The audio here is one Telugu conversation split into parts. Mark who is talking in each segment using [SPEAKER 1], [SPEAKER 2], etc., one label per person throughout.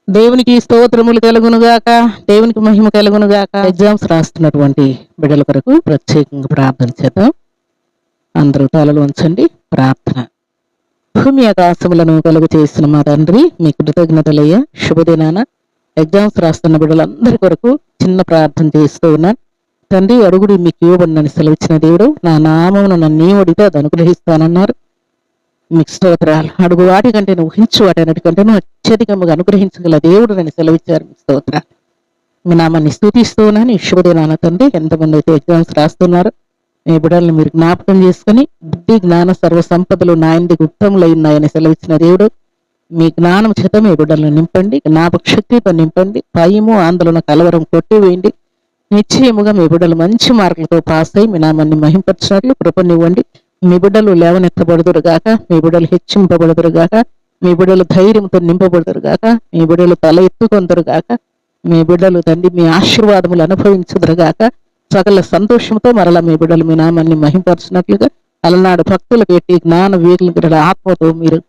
[SPEAKER 1] దేవునికి స్తోత్రములు కలుగునుగాక, దేవునికి మహిమ కలుగునుగాక. ఎగ్జామ్స్ రాస్తున్నటువంటి బిడ్డల కొరకు ప్రత్యేకంగా ప్రార్థన చేద్దాం. అందరూ తలలు ఉంచండి. ప్రార్థన. భూమి ఆకాశములను కలుగు చేసిన మా తండ్రి, మీ కృతజ్ఞతలయ్యా. శుభదినాన ఎగ్జామ్స్ రాస్తున్న బిడ్డలందరి కొరకు చిన్న ప్రార్థన చేస్తూ ఉన్నాను. తండ్రి, అడుగుడి మీకు ఇవ్వబడినని సెలవిచ్చిన దేవుడు, నా నామమును నన్ను అడిగితే అది అనుగ్రహిస్తానన్నారు. మీకు స్తోత్రాలు. అడుగు వాటి కంటే ఊహించు వాటన్నిటికంటే అత్యధికముగా అనుగ్రహించగల దేవుడు నన్ను సెలవిచ్చారు. మీకు స్తోత్రాలు. మీ నామాన్ని స్తుతిస్తూ ఉన్నాను. ఈ శుభదినాన తండ్రి, ఎంతమంది అయితే ఎగ్జామ్స్ రాస్తున్నారు, మీ బిడ్డల్ని మీరు జ్ఞాపకం చేసుకుని, బుద్ధి జ్ఞాన సర్వ సంపదలు నాయనది గుప్తములై ఉన్నాయని సెలవిచ్చిన దేవుడు, మీ జ్ఞానం చేత మీ బిడ్డలను నింపండి, జ్ఞాపక శక్తితో నింపండి, భయము ఆందోళన కలవరం కొట్టివేయండి. నిశ్చయముగా మీ బిడ్డలు మంచి మార్కులతో పాస్ అయి మీ నామాన్ని మహింపరిచినట్లు కృపనివ్వండి. మీ బిడ్డలు లేవనెత్తబడుదురుగాక, మీ బిడ్డలు హెచ్చింపబడుదురుగాక, మీ బిడ్డలు ధైర్యంతో నింపబడుదురుగాక, మీ బిడ్డలు తల ఎత్తుకొందరుగాక, మీ బిడ్డలు తండ్రి మీ ఆశీర్వాదములు అనుభవించుదురుగాక. సకల సంతోషంతో మరలా మీ బిడ్డలు మీ నామాన్ని మహింపరిచినట్లుగా అలనాడు భక్తులకు ఎట్టి జ్ఞాన వివేకుల ఆత్మతో మీరు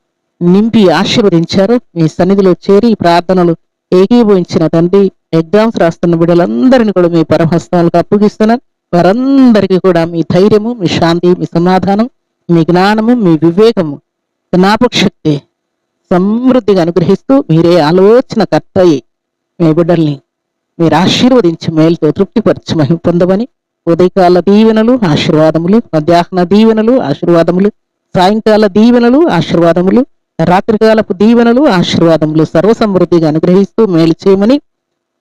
[SPEAKER 1] నింపి ఆశీర్వదించారు. మీ సన్నిధిలో చేరి ప్రార్థనలు ఏకీభవించిన తండ్రి, ఎగ్జామ్స్ రాస్తున్న బిడ్డలందరినీ కూడా మీ పరమహస్తాలకు అప్పగిస్తున్నారు. వారందరికీ కూడా మీ ధైర్యము, మీ శాంతి, మీ సమాధానం, మీ జ్ఞానము, మీ వివేకము, జ్ఞాపక శక్తి సమృద్ధిగా అనుగ్రహిస్తూ మీరే ఆలోచన కర్తయ్యి మీ బిడ్డల్ని మీరు ఆశీర్వదించి మేలుతో తృప్తిపరిచి మహిమ పొందమని ఉదయకాల దీవెనలు ఆశీర్వాదములు, మధ్యాహ్న దీవెనలు ఆశీర్వాదములు, సాయంకాల దీవెనలు ఆశీర్వాదములు, రాత్రికాలపు దీవెనలు ఆశీర్వాదములు సర్వసమృద్ధిగా అనుగ్రహిస్తూ మేలు చేయమని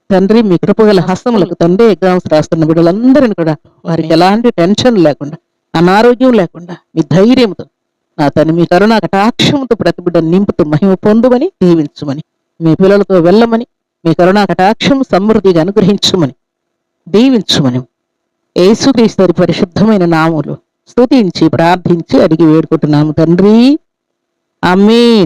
[SPEAKER 1] తండ్రి, మీ కృపగల హస్తములకు తండ్రి, ఎగ్జామ్స్ రాస్తున్న బిడ్డలందరినీ కూడా వారికి ఎలాంటి టెన్షన్ లేకుండా, అనారోగ్యం లేకుండా మీ ధైర్యంతో నా తను మీ కరుణ కటాక్షముతో ప్రతి బిడ్డ నింపుతూ మహిమ పొందుమని దీవించమని, మీ పిల్లలతో వెళ్ళమని, మీ కరుణ కటాక్షం సమృద్ధిగా అనుగ్రహించమని దీవించమని యేసుక్రీస్తు పరిశుద్ధమైన నామములో స్తుతించి ప్రార్థించి అడిగి వేడుకుంటున్నాము తండ్రి. ఆమేన్.